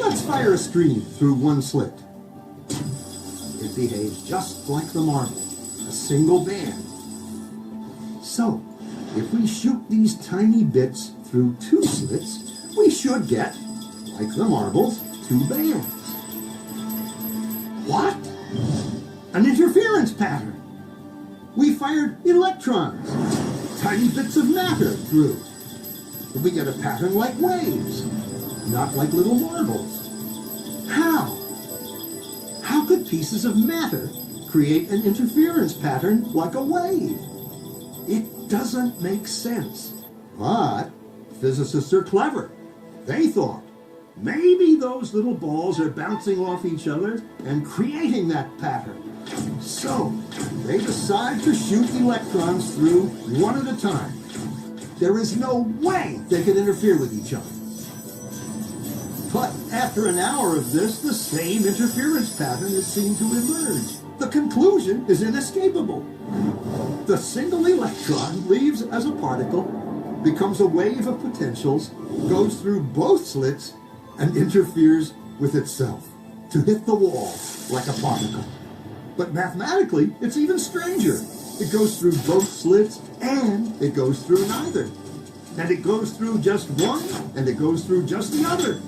Let's fire a stream through one slit. It behaves just like the marble, a single band. So, if we shoot these tiny bits through two slits, we should get, like the marbles, two bands. What? An interference pattern. We fired electrons, tiny bits of matter through. We get a pattern like waves, not like little marbles. How? How could pieces of matter create an interference pattern like a wave? It doesn't make sense. But physicists are clever. They thought, maybe those little balls are bouncing off each other and creating that pattern. So, they decide to shoot electrons through one at a time. There is no way they can interfere with each other. But after an hour of this, the same interference pattern is seen to emerge. The conclusion is inescapable. The single electron leaves as a particle, becomes a wave of potentials, goes through both slits, and interferes with itself to hit the wall like a particle. But mathematically, it's even stranger. It goes through both slits, and it goes through neither. And it goes through just one, and it goes through just the other.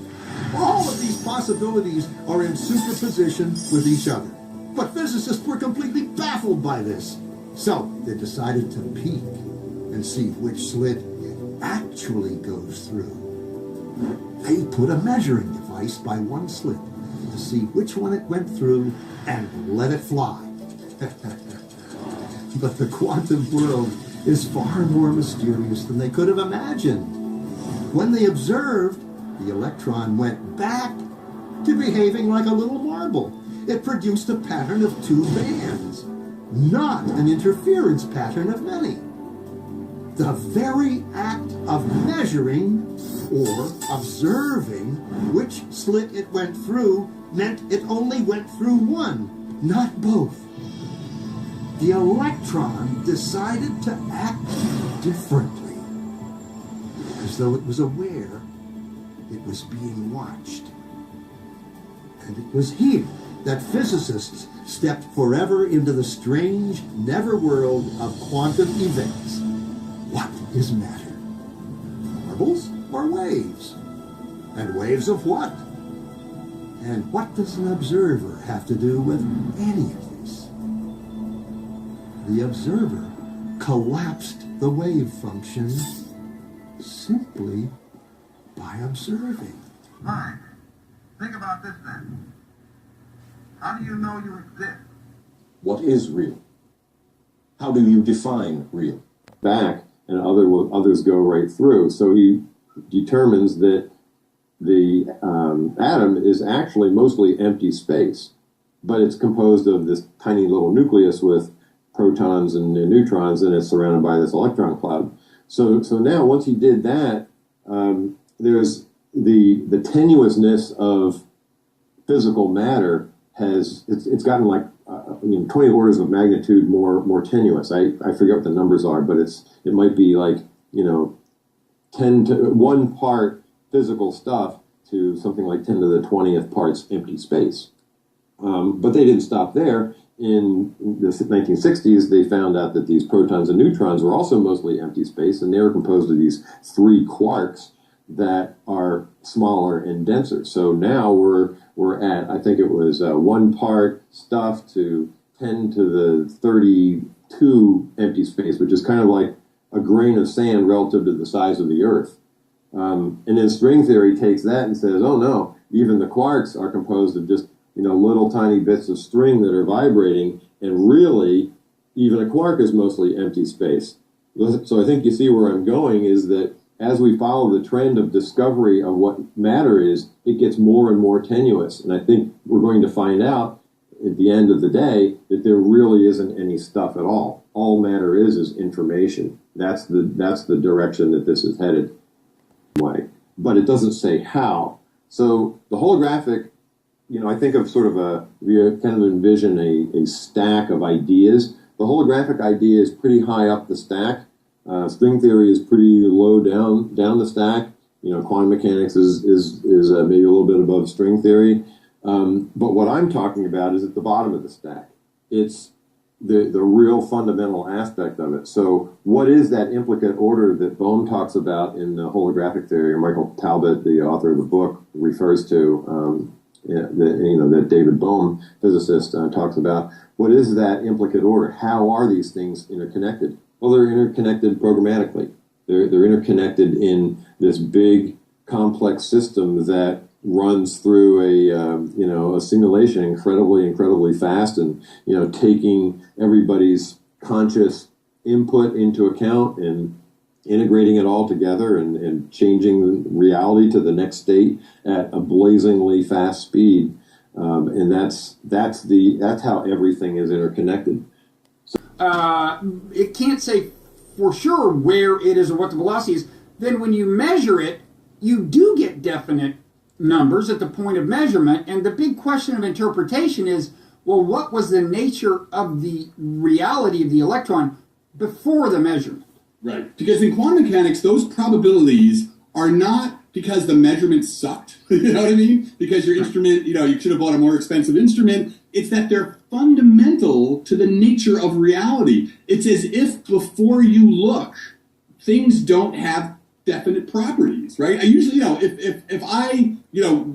All of these possibilities are in superposition with each other. But physicists were completely baffled by this. So they decided to peek and see which slit it actually goes through. They put a measuring device by one slit to see which one it went through and let it fly. But the quantum world is far more mysterious than they could have imagined. When they observed, the electron went back to behaving like a little marble. It produced a pattern of two bands, not an interference pattern of many. The very act of measuring or observing which slit it went through meant it only went through one, not both. The electron decided to act differently, as though it was aware it was being watched. And it was here that physicists stepped forever into the strange netherworld of quantum events. What is matter? Marbles or waves? And waves of what? And what does an observer have to do with any of this? The observer collapsed the wave function simply by observing. Fine. Think about this then. How do you know you exist? What is real? How do you define real? Back, and others go right through. So he determines that the atom is actually mostly empty space, but it's composed of this tiny little nucleus with protons and neutrons, and it's surrounded by this electron cloud. So now, once he did that, there's the tenuousness of physical matter it's gotten like 20 orders of magnitude more tenuous. I forget what the numbers are, but it might be like 10 to 1 part physical stuff to something like 10 to the 20th parts empty space. But they didn't stop there. In the 1960s, they found out that these protons and neutrons were also mostly empty space, and they were composed of these 3 quarks that are smaller and denser. So now we're at, I think it was 1 part stuff to 10 to the 32 empty space, which is kind of like a grain of sand relative to the size of the Earth. And then string theory takes that and says, oh no, even the quarks are composed of just little tiny bits of string that are vibrating, and really, even a quark is mostly empty space. So I think you see where I'm going is that as we follow the trend of discovery of what matter is, it gets more and more tenuous. And I think we're going to find out at the end of the day that there really isn't any stuff at all. All matter is information. That's the direction that this is headed. But it doesn't say how. So the holographic, I think of sort of we kind of envision a stack of ideas. The holographic idea is pretty high up the stack. String theory is pretty low down the stack. quantum mechanics is maybe a little bit above string theory. But what I'm talking about is at the bottom of the stack. It's the real fundamental aspect of it. So what is that implicate order that Bohm talks about in the holographic theory, or Michael Talbot, the author of the book, refers to, that David Bohm, physicist, talks about? What is that implicate order? How are these things interconnected? Well, they're interconnected programmatically. They're interconnected in this big, complex system that runs through a simulation incredibly fast, and taking everybody's conscious input into account and integrating it all together and changing reality to the next state at a blazingly fast speed, and that's how everything is interconnected. It can't say for sure where it is or what the velocity is. Then when you measure it, you do get definite numbers at the point of measurement, and the big question of interpretation is, well, what was the nature of the reality of the electron before the measurement? Right, because in quantum mechanics, those probabilities are not because the measurement sucked, you know what I mean? Because your instrument, you should have bought a more expensive instrument. It's that they're fundamental to the nature of reality. It's as if before you look, things don't have definite properties, right? I usually, if I,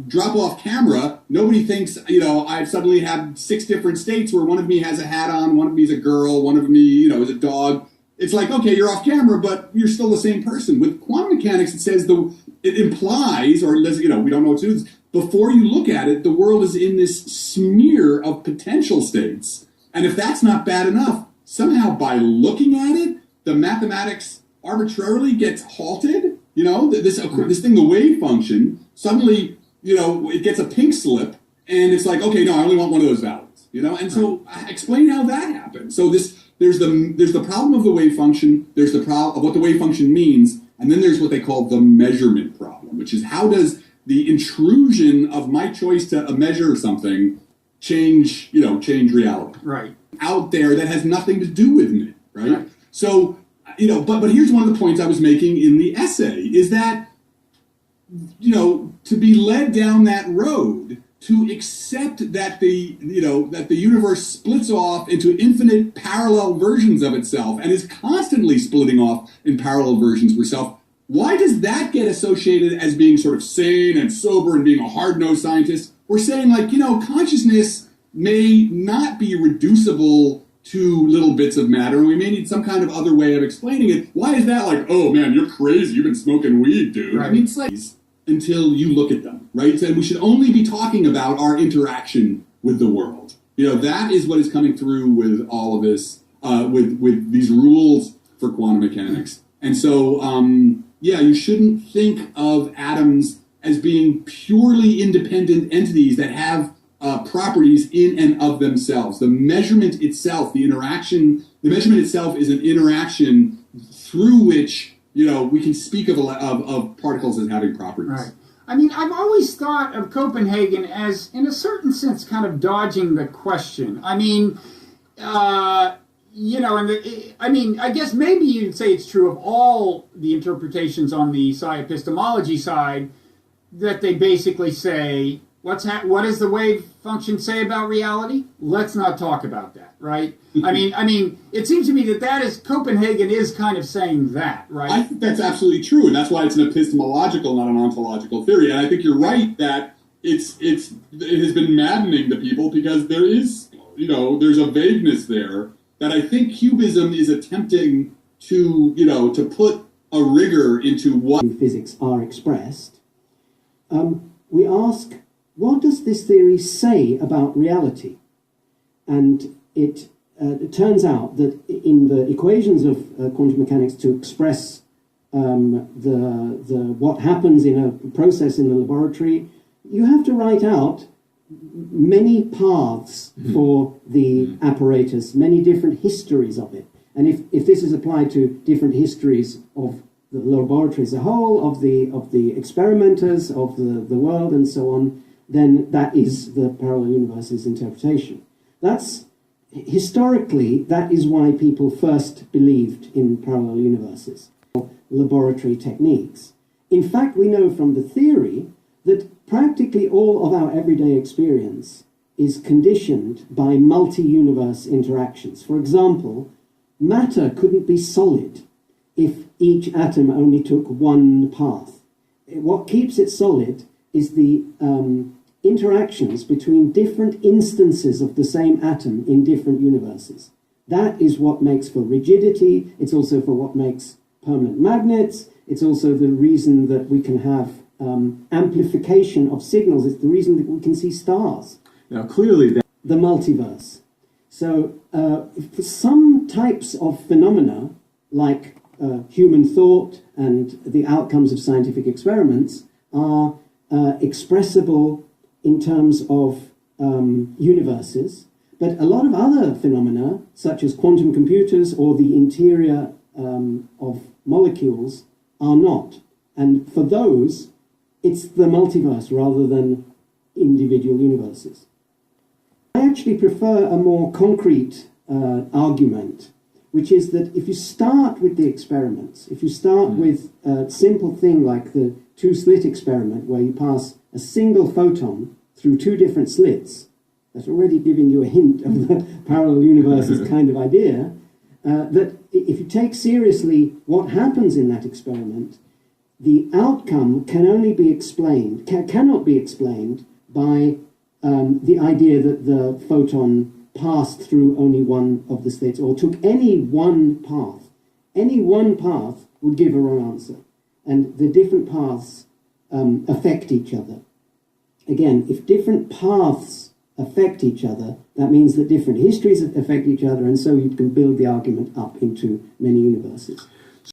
drop off camera, nobody thinks, I've suddenly had 6 different states where one of me has a hat on, one of me is a girl, one of me, is a dog. It's like, okay, you're off camera, but you're still the same person. With quantum mechanics, it says it implies, or we don't know what to do. Before you look at it, the world is in this smear of potential states. And if that's not bad enough, somehow by looking at it, the mathematics arbitrarily gets halted. This thing, the wave function, suddenly, it gets a pink slip, and it's like, okay, no, I only want one of those values. And so explain how that happens. So there's the problem of the wave function, there's the problem of what the wave function means, and then there's what they call the measurement problem, which is how does the intrusion of my choice to measure something change reality. Right. Out there that has nothing to do with me, right? So, but here's one of the points I was making in the essay, is that, to be led down that road, to accept that the universe splits off into infinite parallel versions of itself and is constantly splitting off in parallel versions of itself, why does that get associated as being sort of sane and sober and being a hard-nosed scientist? We're saying, consciousness may not be reducible to little bits of matter, and we may need some kind of other way of explaining it. Why is that like, oh man, you're crazy, you've been smoking weed, dude? Right. I mean, it's like, until you look at them, right? And we should only be talking about our interaction with the world. That is what is coming through with all of this, with these rules for quantum mechanics. And so, you shouldn't think of atoms as being purely independent entities that have properties in and of themselves. The measurement itself, the measurement itself is an interaction through which, we can speak of particles as having properties. Right. I mean, I've always thought of Copenhagen as, in a certain sense, kind of dodging the question. I mean, I guess maybe you'd say it's true of all the interpretations on the psi-epistemology side, that they basically say, what does the wave function say about reality? Let's not talk about that, right? I mean, it seems to me Copenhagen is kind of saying that, right? I think that's absolutely true, and that's why it's an epistemological, not an ontological theory. And I think you're right that it has been maddening to people because there is, there's a vagueness there that I think Cubism is attempting to, to put a rigor into what physics are expressed. We ask, what does this theory say about reality? And it turns out that in the equations of quantum mechanics to express what happens in a process in the laboratory, you have to write out many paths for the apparatus, many different histories of it. And if this is applied to different histories of the laboratory as a whole, of the experimenters, of the world, and so on, then that is the parallel universe's interpretation. Historically, that is why people first believed in parallel universes, laboratory techniques. In fact, we know from the theory that practically all of our everyday experience is conditioned by multi-universe interactions. For example, matter couldn't be solid if each atom only took one path. What keeps it solid is the interactions between different instances of the same atom in different universes. That is what makes for rigidity. It's also for what makes permanent magnets. It's also the reason that we can have amplification of signals. It's the reason that we can see stars. Now, clearly, The multiverse. So, for some types of phenomena, like human thought and the outcomes of scientific experiments, are expressible in terms of universes. But a lot of other phenomena, such as quantum computers or the interior of molecules, are not. And for those, it's the multiverse rather than individual universes. I actually prefer a more concrete argument, which is that if you start with the experiments, if you start with a simple thing like the two-slit experiment, where you pass a single photon through two different slits, that's already giving you a hint of the parallel universes kind of idea, that if you take seriously what happens in that experiment, the outcome can only be explained, cannot be explained by the idea that the photon passed through only one of the slits or took any one path. Any one path would give a wrong answer. And the different paths affect each other. Again, if different paths affect each other, that means that different histories affect each other, and so you can build the argument up into many universes.